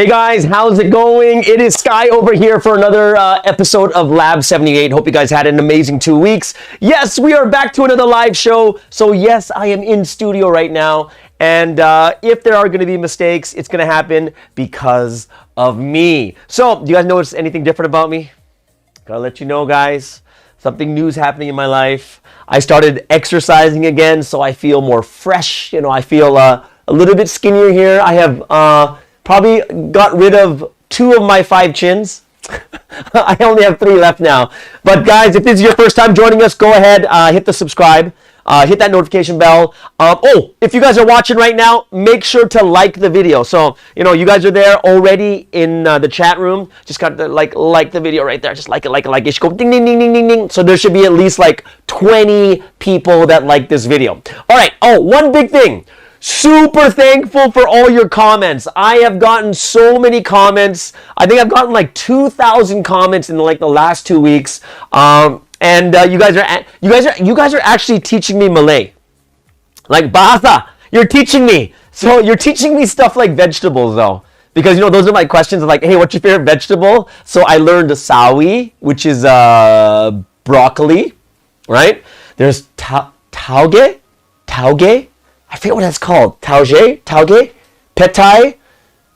Hey guys, how's it going? It is Sky over here for another episode of LAB78. Hope you guys had an amazing 2 weeks. Yes, we are back to another live show. So yes, I am in studio right now. And if there are going to be mistakes, it's going to happen because of me. So, do you guys notice anything different about me? Gotta let you know, guys. Something new is happening in my life. I started exercising again, so I feel more fresh. You know, I feel a little bit skinnier here. I have probably got rid of 2 of my 5 chins. I only have 3 left now. But guys, if this is your first time joining us, go ahead, hit the subscribe. Hit that notification bell. If you guys are watching right now, make sure to like the video. So, you know, you guys are there already in the chat room. Just got to like the video right there. Just like it. It should go ding, ding, ding, ding, ding, ding. So there should be at least like 20 people that like this video. All right. One big thing. Super thankful for all your comments. I have gotten so many comments. I think I've gotten like 2,000 comments in like the last 2 weeks. And you guys are actually teaching me Malay. Like bahasa, you're teaching me. So you're teaching me stuff like vegetables though. Because you know those are my questions like, hey, what's your favorite vegetable? So I learned sawi, which is broccoli, right? There's tauge. I forget what that's called. Tauge, petai,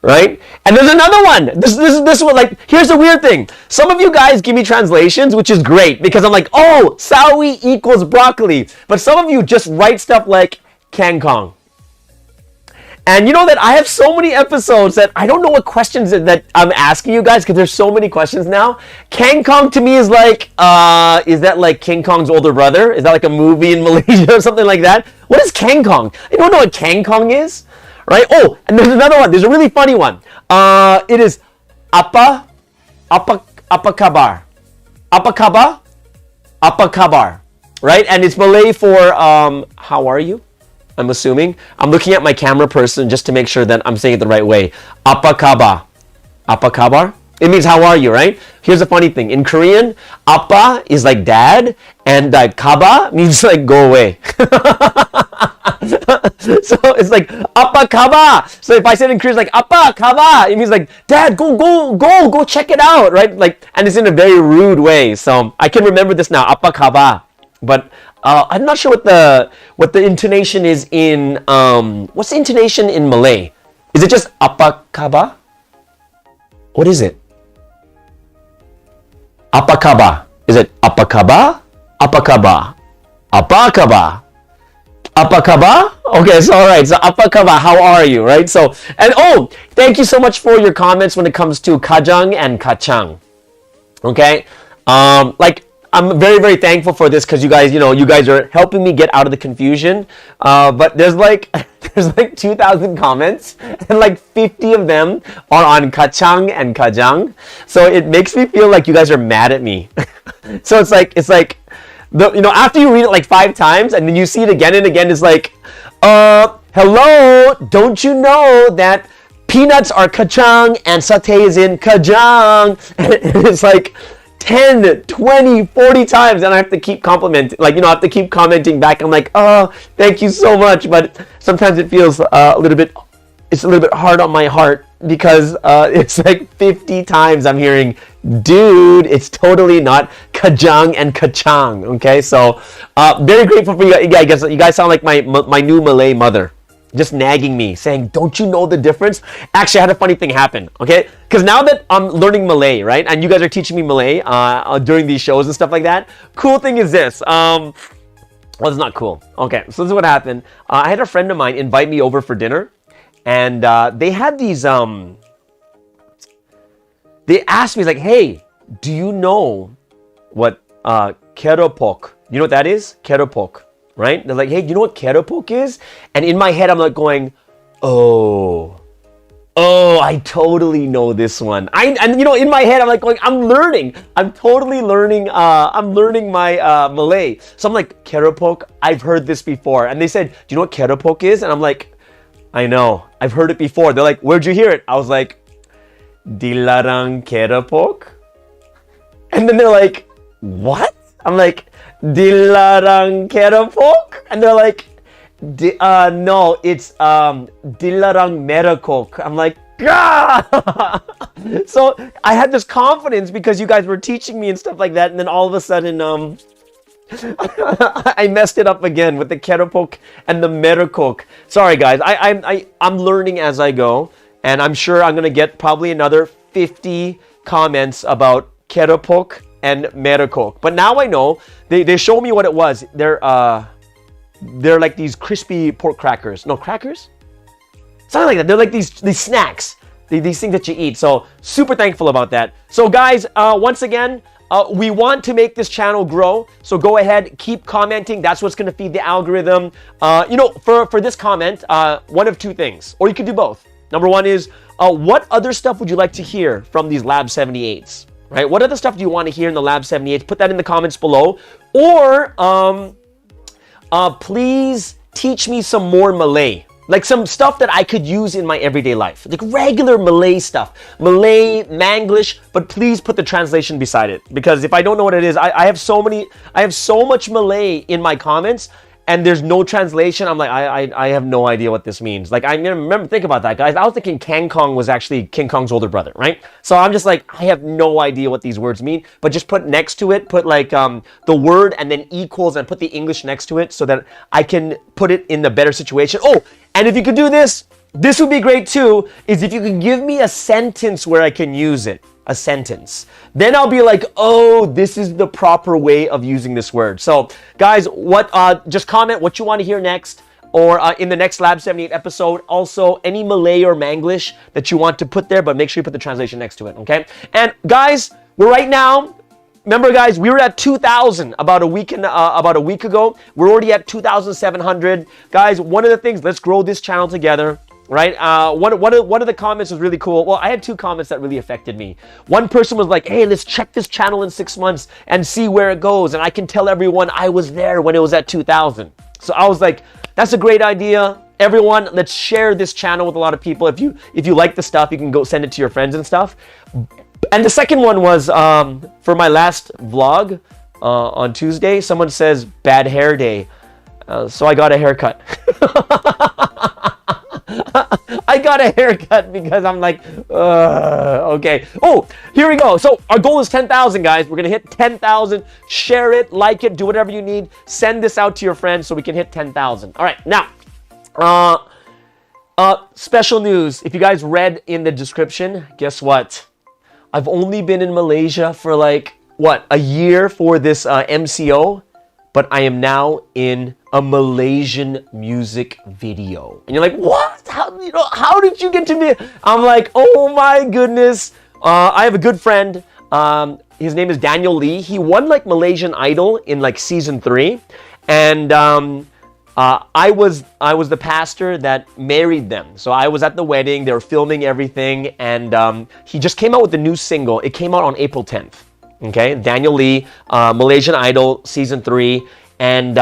right? And there's another one. This one, like, here's the weird thing. Some of you guys give me translations, which is great because I'm like, oh, sawi equals broccoli. But some of you just write stuff like kangkong. And you know that I have so many episodes that I don't know what questions that I'm asking you guys because there's so many questions now. Kangkong to me is like, is that like King Kong's older brother? Is that like a movie in Malaysia or something like that? What is Kangkong? You don't know what Kangkong is? Right? Oh, and there's another one. There's a really funny one. It is apa kabar. Apa kabar. Right? And it's Malay for how are you? I'm assuming. I'm looking at my camera person just to make sure that I'm saying it the right way. Apa kabar? Apa kabar? It means how are you, right? Here's the funny thing. In Korean, apa is like dad, and kaba means like go away. So it's like apa kaba. So if I say it in Korean, it's like apa kaba, it means like dad, go check it out, right? Like, and it's in a very rude way. So I can remember this now, apa kaba. But I'm not sure what the intonation is in what's the intonation in Malay? Is it just apa kaba? What is it? Apa kaba? Is it apa kaba? Apa kaba? Apa kaba? Apa kaba? Okay, so all right. So apa kaba? How are you? Right. So and thank you so much for your comments when it comes to kajang and kachang. Okay. I'm very, very thankful for this because you guys are helping me get out of the confusion. But there's like 2,000 comments and like 50 of them are on kachang and kajang. So it makes me feel like you guys are mad at me. So it's like after you read it like 5 times and then you see it again and again, it's like, hello, don't you know that peanuts are kachang and satay is in kajang? And it's like 10, 20, 40 times and I have to keep complimenting, I have to keep commenting back. I'm like, oh, thank you so much. But sometimes it feels a little bit hard on my heart because it's like 50 times I'm hearing, dude, it's totally not kajang and kachang. Okay, so very grateful for you guys. You guys sound like my new Malay mother. Just nagging me, saying, don't you know the difference? Actually, I had a funny thing happen, okay? Because now that I'm learning Malay, right? And you guys are teaching me Malay during these shows and stuff like that. Cool thing is this. Well, it's not cool. Okay, so this is what happened. I had a friend of mine invite me over for dinner. And they had these, they asked me, like, hey, do you know what keropok? You know what that is? Keropok. Right? They're like, hey, do you know what keropok is? And in my head, I'm like going, oh, I totally know this one. In my head, I'm like going, I'm learning. I'm totally learning. I'm learning my Malay. So I'm like, keropok, I've heard this before. And they said, do you know what keropok is? And I'm like, I know. I've heard it before. They're like, where'd you hear it? I was like, dilarang keropok? And then they're like, what? I'm like, dilarang keropok? And they're like, no, it's dilarang merakok. I'm like, So I had this confidence because you guys were teaching me and stuff like that, and then all of a sudden, I messed it up again with the keropok and the merakok. Sorry, guys. I'm learning as I go, and I'm sure I'm gonna get probably another 50 comments about keropok and merakok. But now I know. They show me what it was. They're like these crispy pork crackers. No, crackers? Something like that. They're like these snacks. These things that you eat. So super thankful about that. So guys, once again, we want to make this channel grow. So go ahead, keep commenting. That's what's going to feed the algorithm. You know, for this comment, one of two things, or you could do both. Number one is, what other stuff would you like to hear from these LAB78s? Right? What other stuff do you want to hear in the LAB78s? Put that in the comments below. Or please teach me some more Malay. Like some stuff that I could use in my everyday life. Like regular Malay stuff. Malay, Manglish, but please put the translation beside it. Because if I don't know what it is, I have so much Malay in my comments, and there's no translation. I'm like, I have no idea what this means. Like, I remember, think about that, guys. I was thinking Kang Kong was actually King Kong's older brother, right? So I'm just like, I have no idea what these words mean, but just put next to it, put like the word and then equals and put the English next to it so that I can put it in the better situation. Oh, and if you could do this, this would be great too, is if you could give me a sentence where I can use it. A sentence. Then I'll be like, oh, this is the proper way of using this word. So guys, just comment what you want to hear next, or in the next LAB78 episode. Also, any Malay or Manglish that you want to put there, but make sure you put the translation next to it, okay? And guys, we're right now, remember guys, we were at 2,000 about a week ago. We're already at 2,700. Guys, one of the things, let's grow this channel together. Right? One of the comments was really cool. Well, I had two comments that really affected me. One person was like, hey, let's check this channel in 6 months and see where it goes. And I can tell everyone I was there when it was at 2,000. So I was like, that's a great idea. Everyone, let's share this channel with a lot of people. If you like the stuff, you can go send it to your friends and stuff. And the second one was for my last vlog on Tuesday, someone says, bad hair day. So I got a haircut. I got a haircut because I'm like, okay. Oh, here we go. So our goal is 10,000, guys. We're going to hit 10,000. Share it, like it, do whatever you need. Send this out to your friends so we can hit 10,000. All right, now, special news. If you guys read in the description, guess what? I've only been in Malaysia for like, what, a year for this MCO, but I am now in a Malaysian music video. And you're like, what? How did you get to me? I'm like, oh my goodness. I have a good friend. His name is Daniel Lee. He won like Malaysian Idol in like season 3. And I was the pastor that married them. So I was at the wedding. They were filming everything. And he just came out with a new single. It came out on April 10th. Okay, Daniel Lee, Malaysian Idol season 3. And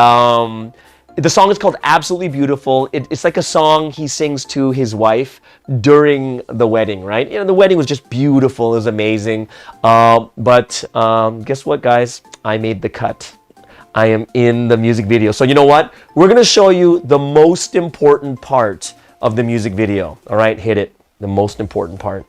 the song is called Absolutely Beautiful. It's like a song he sings to his wife during the wedding, right? You know, the wedding was just beautiful. It was amazing. But guess what, guys? I made the cut. I am in the music video. So you know what? We're going to show you the most important part of the music video. All right, hit it. The most important part.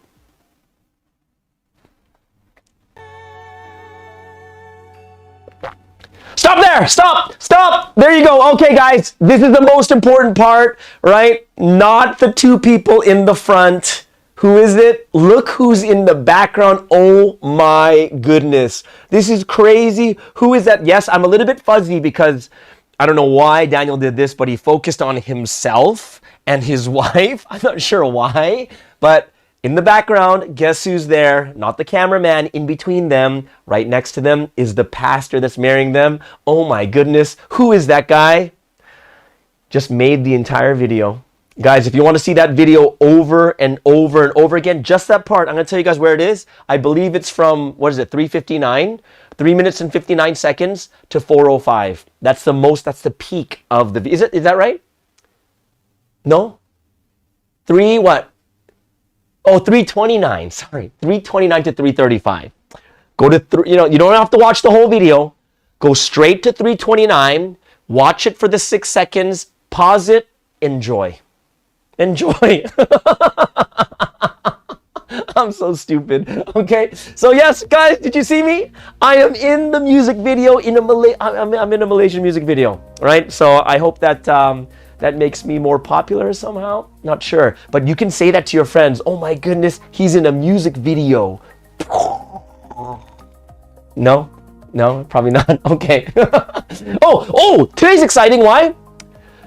Stop there! Stop! Stop! There you go. Okay, guys, this is the most important part, right? Not the two people in the front. Who is it? Look who's in the background. Oh my goodness. This is crazy. Who is that? Yes, I'm a little bit fuzzy because I don't know why Daniel did this, but he focused on himself and his wife. I'm not sure why, but in the background, guess who's there? Not the cameraman. In between them, right next to them, is the pastor that's marrying them. Oh my goodness. Who is that guy? Just made the entire video. Guys, if you want to see that video over and over and over again, just that part, I'm going to tell you guys where it is. I believe it's from, what is it, 3:59? 3 minutes and 59 seconds to 4:05. That's the peak of the, is that right? No? 3 what? Oh, 3:29. Sorry, 3:29 to 3:35. Go to you don't have to watch the whole video. Go straight to 3:29. Watch it for the 6 seconds. Pause it. Enjoy. Enjoy. I'm so stupid. Okay, so yes, guys, did you see me? I am in the music video in a I'm in a Malaysian music video, right? So I hope that that makes me more popular somehow. Not sure, but you can say that to your friends. Oh my goodness, he's in a music video. No, probably not. Okay. oh, today's exciting. Why?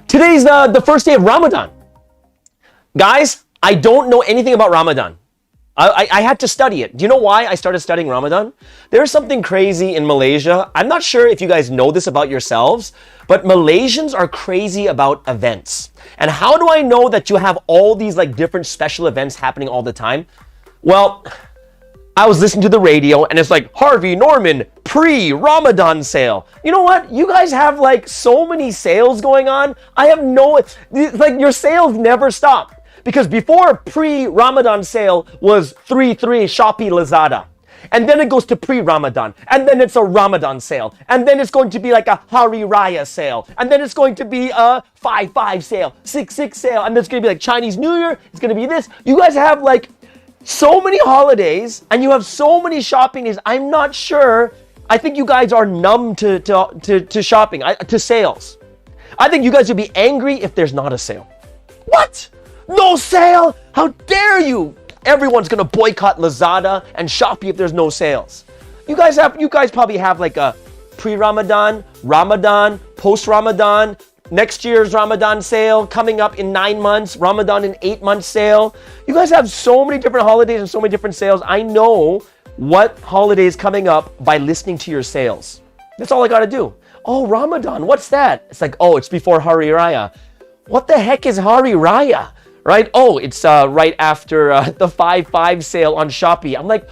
Today's the first day of Ramadan. Guys, I don't know anything about Ramadan. I had to study it. Do you know why I started studying Ramadan? There's something crazy in Malaysia. I'm not sure if you guys know this about yourselves, but Malaysians are crazy about events. And how do I know that you have all these like different special events happening all the time? Well, I was listening to the radio and it's like Harvey Norman pre-Ramadan sale. You know what? You guys have like so many sales going on. I have like your sales never stop. Because before pre-Ramadan sale was 3-3 Shopee Lazada. And then it goes to pre-Ramadan. And then it's a Ramadan sale. And then it's going to be like a Hari Raya sale. And then it's going to be a 5-5 sale, 6-6 sale. And then it's going to be like Chinese New Year. It's going to be this. You guys have like so many holidays and you have so many shopping days. I'm not sure. I think you guys are numb to shopping, to sales. I think you guys would be angry if there's not a sale. What? No sale? How dare you? Everyone's gonna boycott Lazada and Shopee if there's no sales. You guys probably have like a pre-Ramadan, Ramadan, post-Ramadan, next year's Ramadan sale coming up in 9 months, Ramadan in 8 months sale. You guys have so many different holidays and so many different sales. I know what holiday is coming up by listening to your sales. That's all I gotta do. Oh, Ramadan, what's that? It's like, oh, it's before Hari Raya. What the heck is Hari Raya? Right? Oh, it's right after the 5-5 sale on Shopee. I'm like,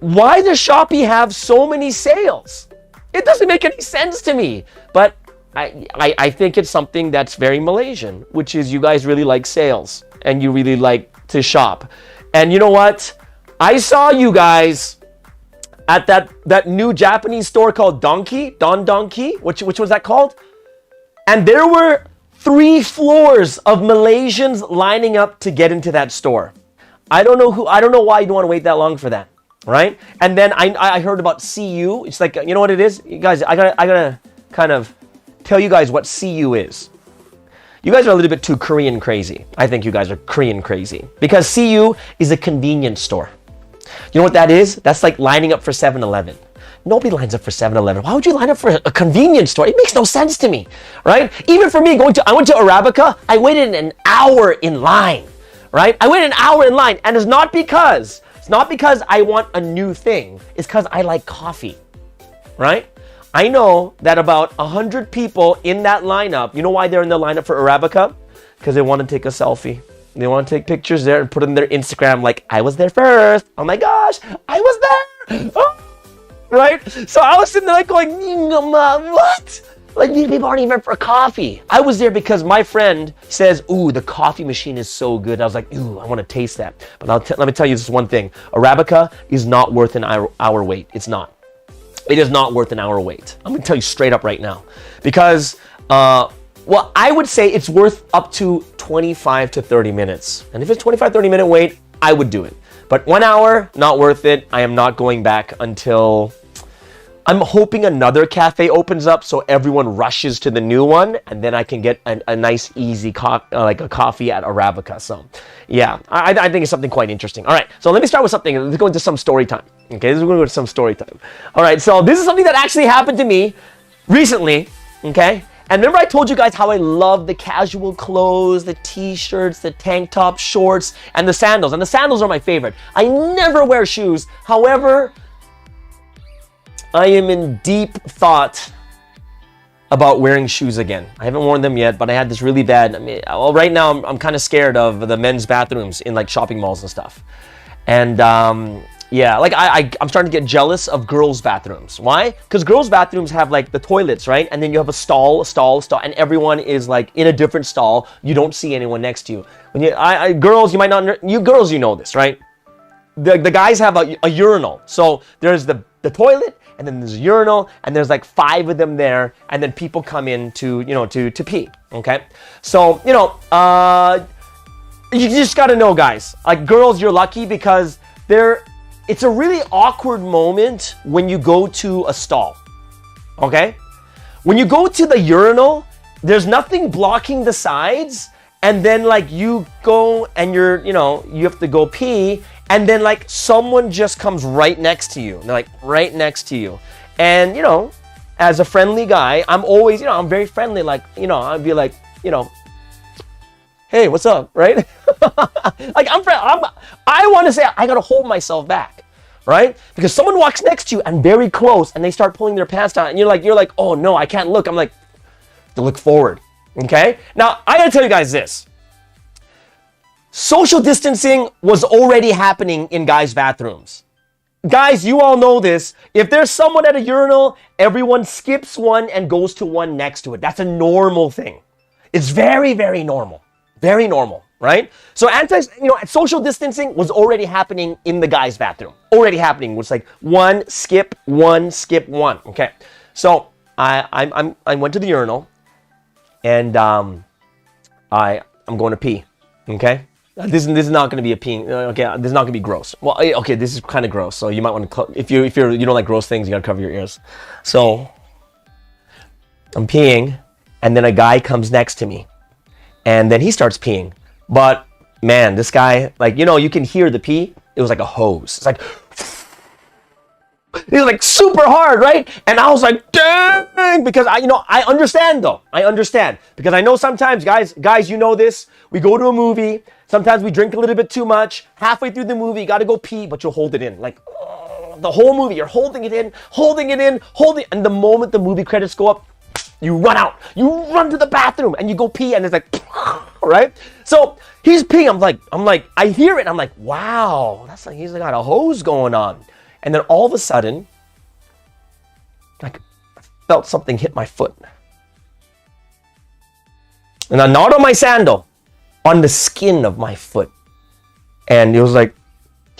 why does Shopee have so many sales? It doesn't make any sense to me. But I think it's something that's very Malaysian, which is you guys really like sales and you really like to shop. And you know what? I saw you guys at that new Japanese store called Don Donkey. Which was that called? And there were 3 floors of Malaysians lining up to get into that store. I don't know why you don't want to wait that long for that, right? And then I heard about CU. It's like, you know what it is? You guys, I gotta kind of tell you guys what CU is. You guys are a little bit too Korean crazy. I think you guys are Korean crazy. Because CU is a convenience store. You know what that is? That's like lining up for 7-Eleven. Nobody lines up for 7-Eleven. Why would you line up for a convenience store? It makes no sense to me, right? Even for me, I went to Arabica, I waited an hour in line, right? I waited an hour in line, and it's not because I want a new thing. It's because I like coffee, right? I know that about 100 people in that lineup, you know why they're in the lineup for Arabica? Because they want to take a selfie. They want to take pictures there and put it in their Instagram like, I was there first. Oh my gosh, I was there. Oh. Right? So I was sitting there like going, what? Like these people aren't even for coffee. I was there because my friend says, ooh, the coffee machine is so good. I was like, ooh, I want to taste that. But let me tell you this one thing. Arabica is not worth an hour wait. It's not. It is not worth an hour wait. I'm going to tell you straight up right now. Because, well, I would say it's worth up to 25 to 30 minutes. And if it's 25, 30 minute wait, I would do it. But 1 hour, not worth it. I am not going back until I'm hoping another cafe opens up so everyone rushes to the new one and then I can get a nice, easy like a coffee at Arabica. So, yeah, I think it's something quite interesting. All right, so let me start with something. Let's go into some story time. Okay, this is going to go to some story time. All right, so this is something that actually happened to me recently, okay? And remember I told you guys how I love the casual clothes, the t-shirts, the tank top, shorts, and the sandals. And the sandals are my favorite. I never wear shoes. However, I am in deep thought about wearing shoes again. I haven't worn them yet, but I had this really bad, right now I'm kind of scared of the men's bathrooms in like shopping malls and stuff. And yeah, like I'm starting to get jealous of girls' bathrooms. Why? Because girls' bathrooms have like the toilets, right? And then you have a stall, and everyone is like in a different stall. You don't see anyone next to you. When girls, you might not, you girls, you know this, right? The guys have a urinal. So there's the toilet, and then there's a urinal, and there's like 5 of them there, and then people come in to pee, okay? So, you just gotta know, guys, like girls, you're lucky because it's a really awkward moment when you go to a stall, okay? When you go to the urinal, there's nothing blocking the sides, and then like you go and you have to go pee, and then like someone just comes right next to you. They're like right next to you. And as a friendly guy, I'm always, I'm very friendly, like, I'd be like, hey, what's up, right? Like I want to say I got to hold myself back, right? Because someone walks next to you and very close and they start pulling their pants down and you're like, oh no, I can't look. I'm like, to look forward, okay? Now, I got to tell you guys this. Social distancing was already happening in guys' bathrooms. Guys, you all know this. If there's someone at a urinal, everyone skips one and goes to one next to it. That's a normal thing. It's very, very normal. Very normal, right? So social distancing was already happening in the guys' bathroom. Already happening. It was like one, skip one, skip one. Okay. So I went to the urinal and I'm going to pee. Okay. This is not going to be a peeing. Okay, this is not going to be gross. Well, okay, this is kind of gross. So you might want to, if you don't like gross things, you got to cover your ears. So I'm peeing, and then a guy comes next to me, and then he starts peeing. But man, this guy, like you can hear the pee. It was like a hose. It's like it was like super hard, right? And I was like, dang, because I understand though. I understand because I know sometimes guys, you know this. We go to a movie. Sometimes we drink a little bit too much. Halfway through the movie, you got to go pee, but you'll hold it in. Like the whole movie, you're holding it in. And the moment the movie credits go up, you run out. You run to the bathroom and you go pee, and it's like, right? So he's peeing. I'm like, I hear it. And I'm like, wow, that's like he's got a hose going on. And then all of a sudden, like, I felt something hit my foot. And not on my sandal, on the skin of my foot. And it was like,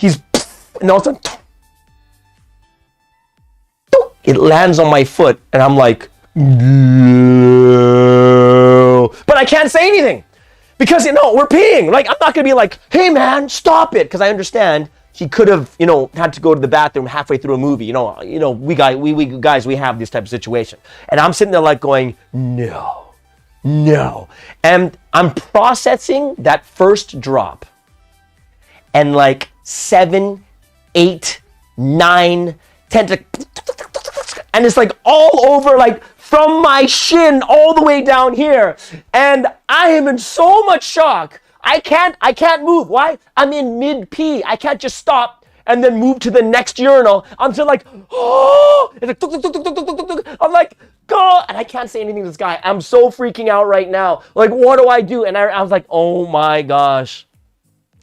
and all of a sudden, it lands on my foot. And I'm like, no. But I can't say anything. Because, we're peeing. Like, I'm not going to be like, hey, man, stop it. Because I understand. He could have, had to go to the bathroom halfway through a movie. We guys, we have this type of situation. And I'm sitting there like going, no. And I'm processing that first drop. And like 7, 8, 9, 10, and it's like all over, like from my shin all the way down here. And I am in so much shock. I can't move. Why? I'm in mid-pee. I can't just stop and then move to the next urinal. I'm still like, oh! It's like, tuk, tuk, tuk, tuk, tuk, tuk, tuk, tuk. I'm like, God! And I can't say anything to this guy. I'm so freaking out right now. Like, what do I do? And I was like, oh my gosh.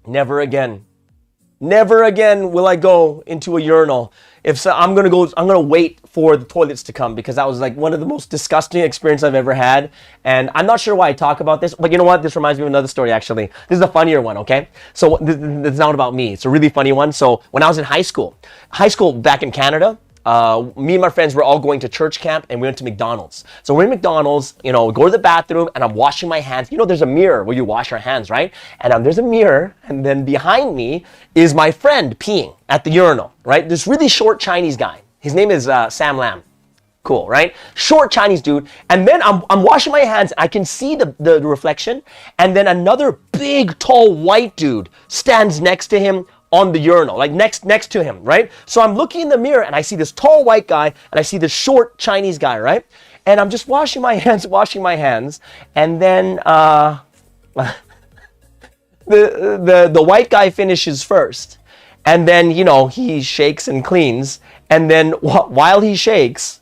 Never again. Never again will I go into a urinal. If so, I'm gonna wait for the toilets to come, because that was like one of the most disgusting experiences I've ever had. And I'm not sure why I talk about this, but you know what? This reminds me of another story, actually. This is a funnier one, okay? So this is not about me. It's a really funny one. So when I was in high school back in Canada, me and my friends were all going to church camp, and we went to McDonald's. So we're in McDonald's, go to the bathroom, and I'm washing my hands. There's a mirror where you wash your hands, right? And there's a mirror, and then behind me is my friend peeing at the urinal, right? This really short Chinese guy. His name is Sam Lam. Cool, right? Short Chinese dude. And then I'm washing my hands. I can see the reflection. And then another big, tall, white dude stands next to him on the urinal, like next to him, right? So I'm looking in the mirror, and I see this tall white guy, and I see this short Chinese guy, right? And I'm just washing my hands, and then the white guy finishes first, and then he shakes and cleans, and then while he shakes,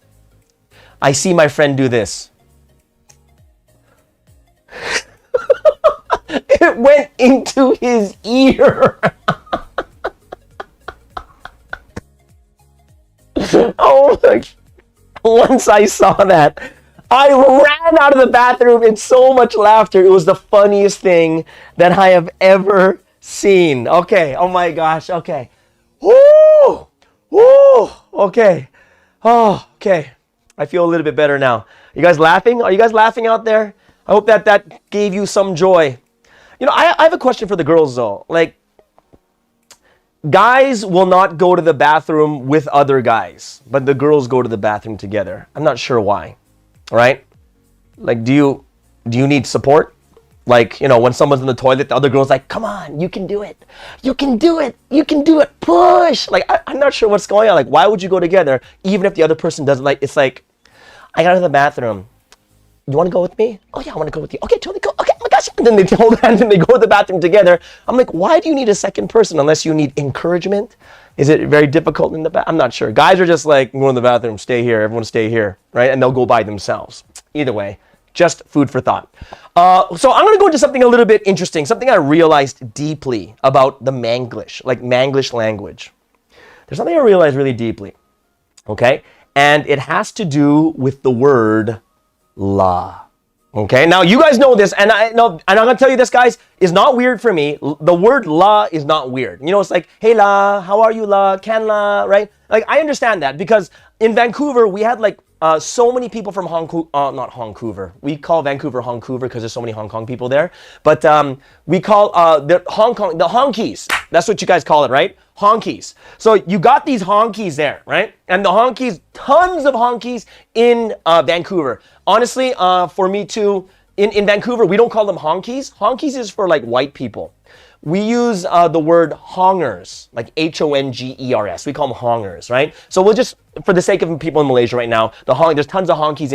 I see my friend do this. It went into his ear. Oh my! Once I saw that, I ran out of the bathroom in so much laughter. It was the funniest thing that I have ever seen. Okay. Oh my gosh. Okay. Woo! Woo! Okay. Oh, okay. I feel a little bit better now. You guys laughing? Are you guys laughing out there? I hope that gave you some joy. I have a question for the girls though. Like, guys will not go to the bathroom with other guys, but the girls go to the bathroom together. I'm not sure why. All right? Like, do you need support? Like, you know, when someone's in the toilet, the other girl's like, come on, you can do it. You can do it. You can do it. Push. Like, I'm not sure what's going on. Like, why would you go together even if the other person doesn't? Like, it's like, I got to the bathroom. You want to go with me? Oh, yeah, I want to go with you. Okay, totally go. Okay, oh my gosh. And then they hold hands and they go to the bathroom together. I'm like, why do you need a second person unless you need encouragement? Is it very difficult in the bathroom? I'm not sure. Guys are just like, go in the bathroom, stay here. Everyone stay here, right? And they'll go by themselves. Either way, just food for thought. So I'm going to go into something a little bit interesting, something I realized deeply about the Manglish, like Manglish language. There's something I realized really deeply, okay? And it has to do with the word la. Okay, now you guys know this, and I'm gonna tell you this, guys, is not weird for me. The word la is not weird. You know, it's like, hey la, how are you la, can la, right? Like, I understand that because in Vancouver, we had like so many people from not Vancouver. We call Vancouver Vancouver because there's so many Hong Kong people there. But we call the honkies. That's what you guys call it, right? Honkies. So you got these honkies there, right? And the honkies, tons of honkies in Vancouver. Honestly, for me too, in Vancouver, we don't call them honkies. Honkies is for like white people. We use the word hongers, like Hongers. We call them hongers, right? So we'll just, for the sake of people in Malaysia right now, there's tons of honkies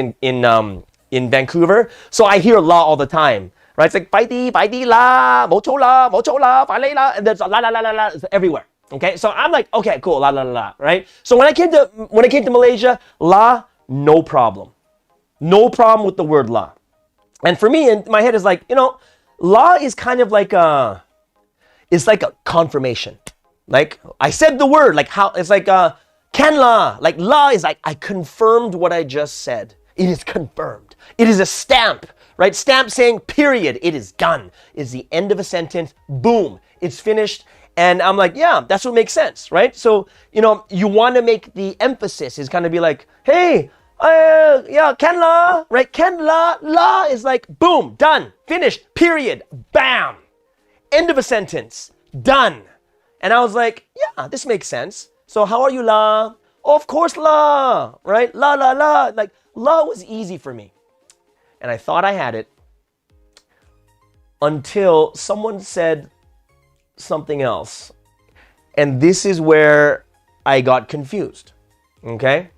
in Vancouver. So I hear la all the time, right? It's like fighty la, mocho la, fale la, and there's la la la la la, it's everywhere. Okay, so I'm like, okay, cool, la la la la, right? So when I came to Malaysia, la, no problem with the word la. And for me, in my head is like, you know, la is kind of like it's like a confirmation. Like, I said the word, like how, it's like can la. Like, la is like, I confirmed what I just said. It is confirmed. It is a stamp, right? Stamp saying, period, it is done. It's the end of a sentence, boom, it's finished. And I'm like, yeah, that's what makes sense, right? So, you know, you want to make the emphasis is kind of be like, hey, yeah, can la, right? Can la, la is like, boom, done, finished, period, bam. End of a sentence, done. And I was like, yeah, this makes sense. So how are you, la? Oh, of course, la, right? La, la, la. Like, la was easy for me. And I thought I had it until someone said something else. And this is where I got confused, okay?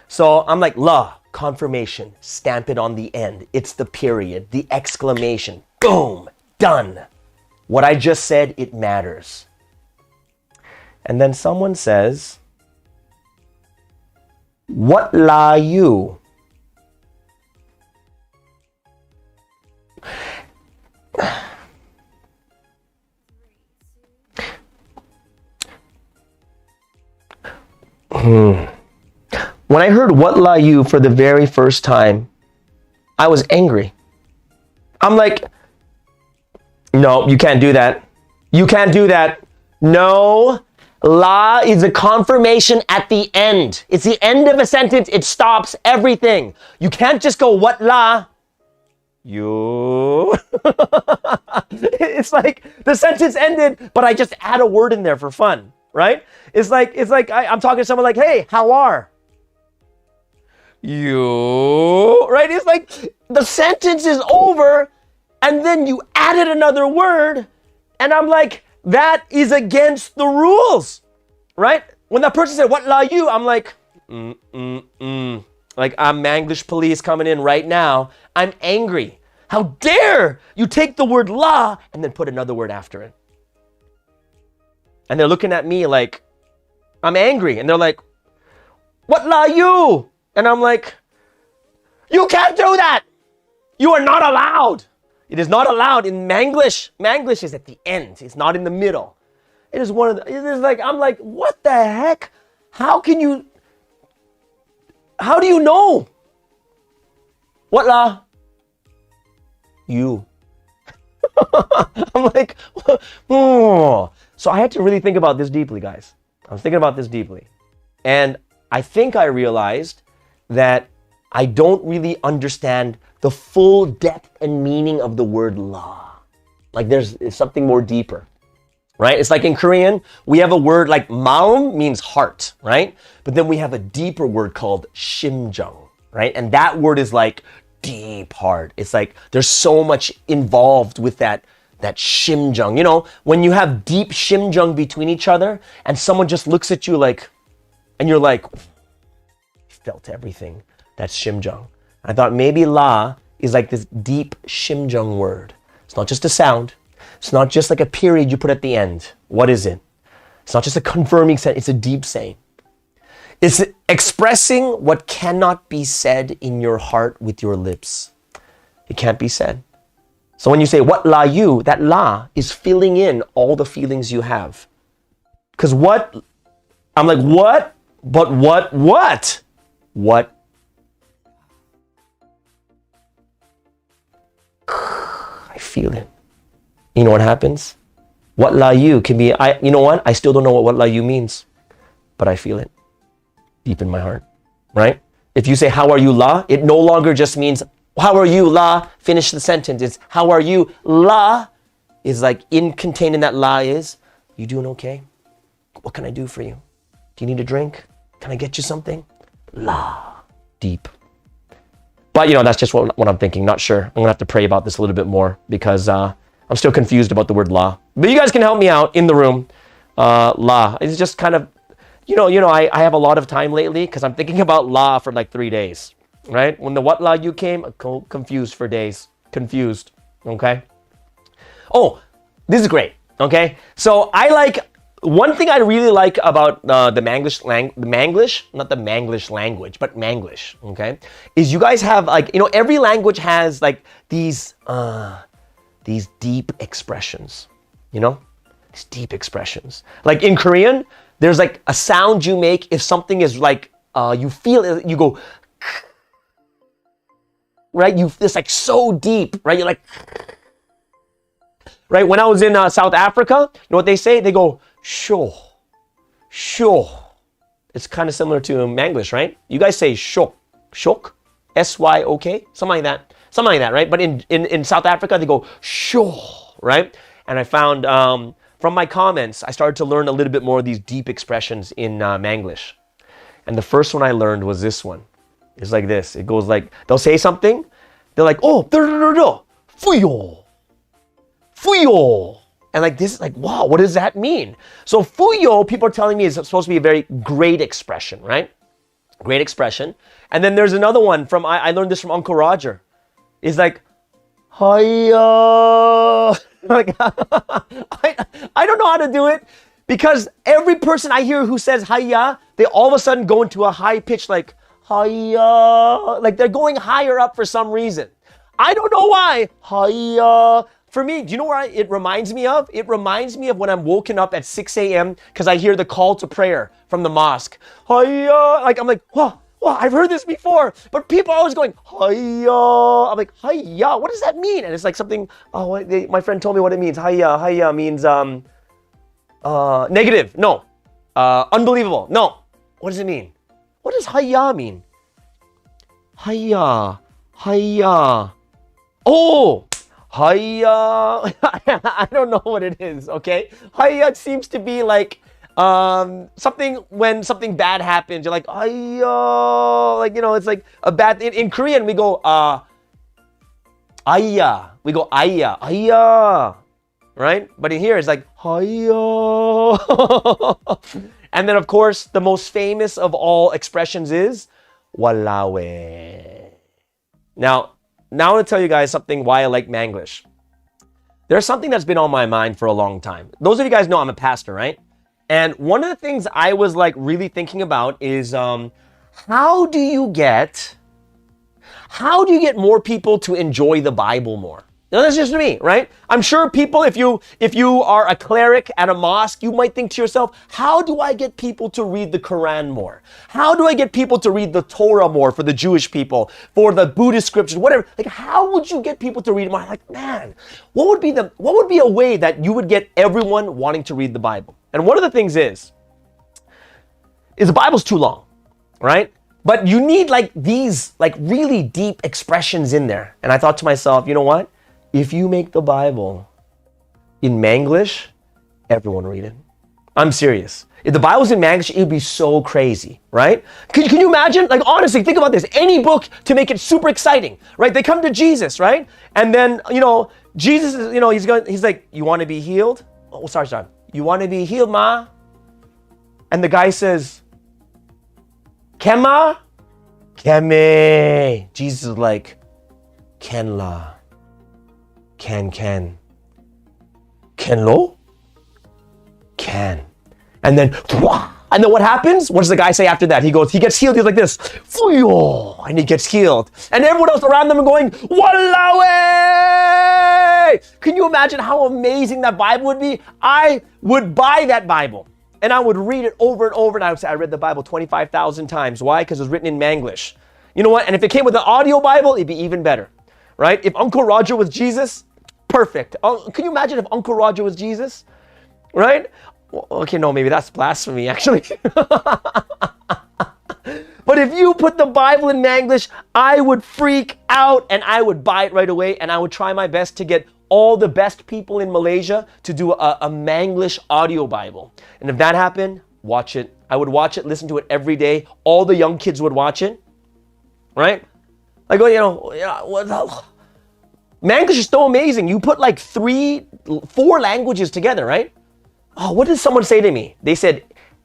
So I'm like, la, confirmation, stamp it on the end. It's the period, the exclamation, boom, done. What I just said, it matters. And then someone says, what la you? When I heard what la you for the very first time, I was angry. I'm like, no, you can't do that. You can't do that. No, la is a confirmation at the end. It's the end of a sentence. It stops everything. You can't just go, what la? You. It's like the sentence ended, but I just add a word in there for fun, right? It's like I'm talking to someone like, hey, how are you? Right? It's like the sentence is over, and then you added another word, and I'm like, that is against the rules, right? When that person said, what la you? I'm like, like, I'm Manglish police coming in right now. I'm angry. How dare you take the word la and then put another word after it? And they're looking at me like, I'm angry. And they're like, what la you? And I'm like, you can't do that. You are not allowed. It is not allowed in Manglish. Manglish is at the end. It's not in the middle. It is one of the, it is like, I'm like, what the heck? How do you know? What la? You. I'm like, oh. So I had to really think about this deeply, guys. I was thinking about this deeply. And I think I realized that I don't really understand the full depth and meaning of the word la. Like there's something more deeper. right? It's like in Korean, we have a word like maum means heart, right? But then we have a deeper word called 심정, right? And that word is like deep heart. It's like there's so much involved with that 심정. You know, when you have deep 심정 between each other and someone just looks at you like, and you're like, felt everything. That's 심정. I thought maybe la is like this deep 심정 word. It's not just a sound. It's not just like a period you put at the end. What is it? It's not just a confirming sentence. It's a deep saying. It's expressing what cannot be said in your heart with your lips. It can't be said. So when you say, what la you, that la is filling in all the feelings you have. Because what? I'm like, what? But what? What? I feel it. You know what happens? What la you can be, you know what? I still don't know what la you means, but I feel it deep in my heart, right? If you say, how are you la? It no longer just means, how are you la? Finish the sentence. It's, how are you la? Is like contained in that la is, you doing okay? What can I do for you? Do you need a drink? Can I get you something? La, deep. But you know, that's just what I'm thinking. Not sure. I'm gonna have to pray about this a little bit more because I'm still confused about the word la. But you guys can help me out in the room. La. It's just kind of, you know, I have a lot of time lately because I'm thinking about la for like 3 days, right? When the what la you came, confused for days. Confused, okay? Oh, this is great, okay? So I like, one thing I really like about the Manglish, not the Manglish language, but Manglish, okay? Is you guys have like, you know, every language has like these deep expressions, you know? These deep expressions. Like in Korean, there's like a sound you make if something is like, you feel it, you go, right? It's like so deep, right? You're like, right? When I was in South Africa, you know what they say? They go, sure. It's kind of similar to Manglish, right? You guys say shok, S-Y-O-K, something like that, right? But in South Africa, they go sure, right? And I found from my comments, I started to learn a little bit more of these deep expressions in Manglish. And the first one I learned was this one. It's like this. It goes like, they'll say something, they're like, oh, fuyo. And like this is like, wow, what does that mean? So fuyo, people are telling me is supposed to be a very great expression, right? Great expression. And then there's another one from, I learned this from Uncle Roger. It's like, hiya. Like, I don't know how to do it because every person I hear who says hiya, they all of a sudden go into a high pitch like, hiya. Like they're going higher up for some reason. I don't know why. Hiya. For me, do you know where it reminds me of? It reminds me of when I'm woken up at 6 a.m. because I hear the call to prayer from the mosque. Hiya! Like, I'm like, whoa, I've heard this before. But people are always going, hiya. I'm like, hiya, what does that mean? And it's like something, my friend told me what it means. Hiya means negative. No. Unbelievable. No. What does it mean? What does hiya mean? Hiya. Oh! Hiya, I don't know what it is, okay? Hiya seems to be like something when something bad happens. You're like, hiya, like, you know, it's like a bad, in Korean we go, ayya. We go, ayya, right? But in here it's like, hiya. And then of course, the most famous of all expressions is, walawe. Now I want to tell you guys something why I like Manglish. There's something that's been on my mind for a long time. Those of you guys know I'm a pastor, right? And one of the things I was like really thinking about is how do you get more people to enjoy the Bible more? Now, that's just me, right? I'm sure people, if you are a cleric at a mosque, you might think to yourself, how do I get people to read the Quran more? How do I get people to read the Torah more for the Jewish people, for the Buddhist scriptures, whatever? Like, how would you get people to read more? I'm like, man, what would be a way that you would get everyone wanting to read the Bible? And one of the things is the Bible's too long, right? But you need like these like really deep expressions in there. And I thought to myself, you know what? If you make the Bible in Manglish, everyone read it. I'm serious. If the Bible's in Manglish, it would be so crazy, right? Can you imagine? Like, honestly, think about this. Any book to make it super exciting, right? They come to Jesus, right? And then, Jesus is, he's like, you want to be healed? Oh, sorry. You want to be healed, ma? And the guy says, Kema? Keme. Jesus is like, Ken la. Ken. Ken lo? Can. And then what happens? What does the guy say after that? He gets healed. He's like this. And he gets healed. And everyone else around them are going, Wallawe! Can you imagine how amazing that Bible would be? I would buy that Bible. And I would read it over and over. And I would say, I read the Bible 25,000 times. Why? Because it was written in Manglish. You know what? And if it came with an audio Bible, it'd be even better. Right? If Uncle Roger was Jesus, perfect. Can you imagine if Uncle Roger was Jesus? Right? Okay, no, maybe that's blasphemy, actually. But if you put the Bible in Manglish, I would freak out and I would buy it right away, and I would try my best to get all the best people in Malaysia to do a Manglish audio Bible. And if that happened, watch it. I would watch it, listen to it every day. All the young kids would watch it, right? Like, Manglish is so amazing. You put like 4 languages together, right? Oh, what did someone say to me? They said,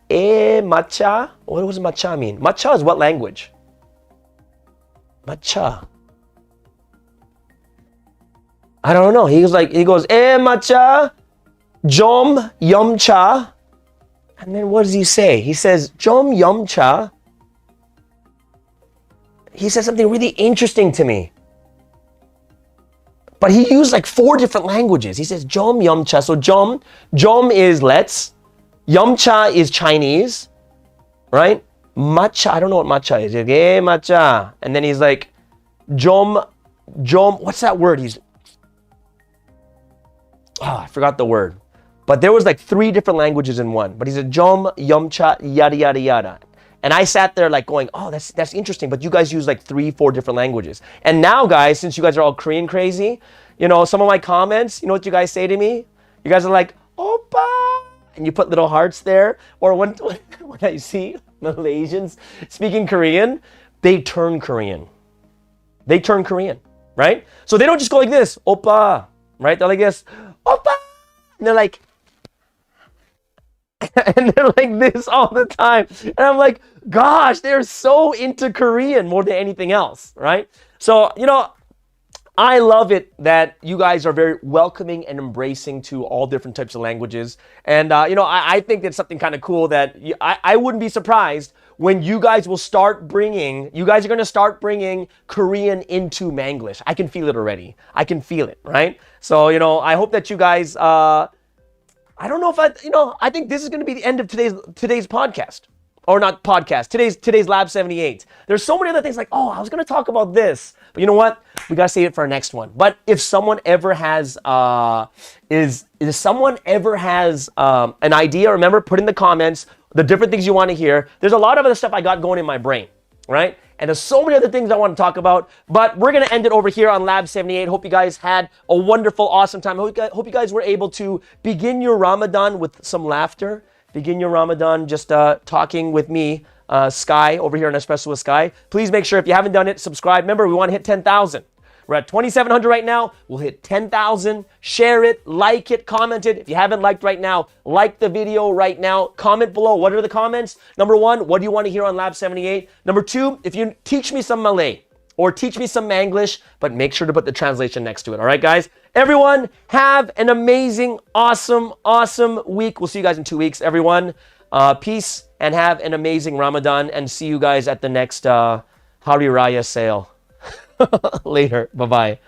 matcha? What does matcha mean? Matcha is what language? Matcha. I don't know. He goes, matcha, jom yum cha. And then what does he say? He says, jom yum cha. He said something really interesting to me. But he used like 4 different languages. He says, Jom Yum Cha. So Jom is let's. Yum Cha is Chinese, right? Matcha, I don't know what matcha is. He's like, hey, matcha. And then he's like, Jom, what's that word? I forgot the word. But there was like 3 different languages in one. But he said, Jom, Yum Cha, yada, yada, yada. And I sat there like going, oh, that's interesting. But you guys use like 3-4 different languages. And now, guys, since you guys are all Korean crazy, some of my comments, you know what you guys say to me? You guys are like, Oppa! And you put little hearts there. Or when I see Malaysians speaking Korean, they turn Korean. They turn Korean, right? So they don't just go like this, Oppa, right? They're like this, Oppa! And they're like, and they're like this all the time. And I'm like, gosh, they're so into Korean more than anything else, right? So, I love it that you guys are very welcoming and embracing to all different types of languages. And, I think that's something kind of cool that I wouldn't be surprised when you guys are going to start bringing Korean into Manglish. I can feel it already. I can feel it, right? So, I hope that you guys, I don't know if I think this is going to be the end of today's podcast. Or not podcast, today's LAB78. There's so many other things like, I was going to talk about this. But you know what? We got to save it for our next one. But if someone ever has, an idea, remember, put in the comments the different things you want to hear. There's a lot of other stuff I got going in my brain, right? And there's so many other things I want to talk about, but we're going to end it over here on LAB78. Hope you guys had a wonderful, awesome time. Hope you guys were able to begin your Ramadan with some laughter. Begin your Ramadan just talking with me, Sky, over here on Espresso with Sky. Please make sure, if you haven't done it, subscribe. Remember, we want to hit 10,000. We're at 2,700 right now. We'll hit 10,000. Share it, like it, comment it. If you haven't liked right now, like the video right now. Comment below. What are the comments? Number 1, what do you want to hear on LAB78? Number 2, if you teach me some Malay or teach me some Manglish, but make sure to put the translation next to it. All right, guys? Everyone, have an amazing, awesome, awesome week. We'll see you guys in 2 weeks, everyone. Peace, and have an amazing Ramadan, and see you guys at the next Hari Raya sale. Later. Bye-bye.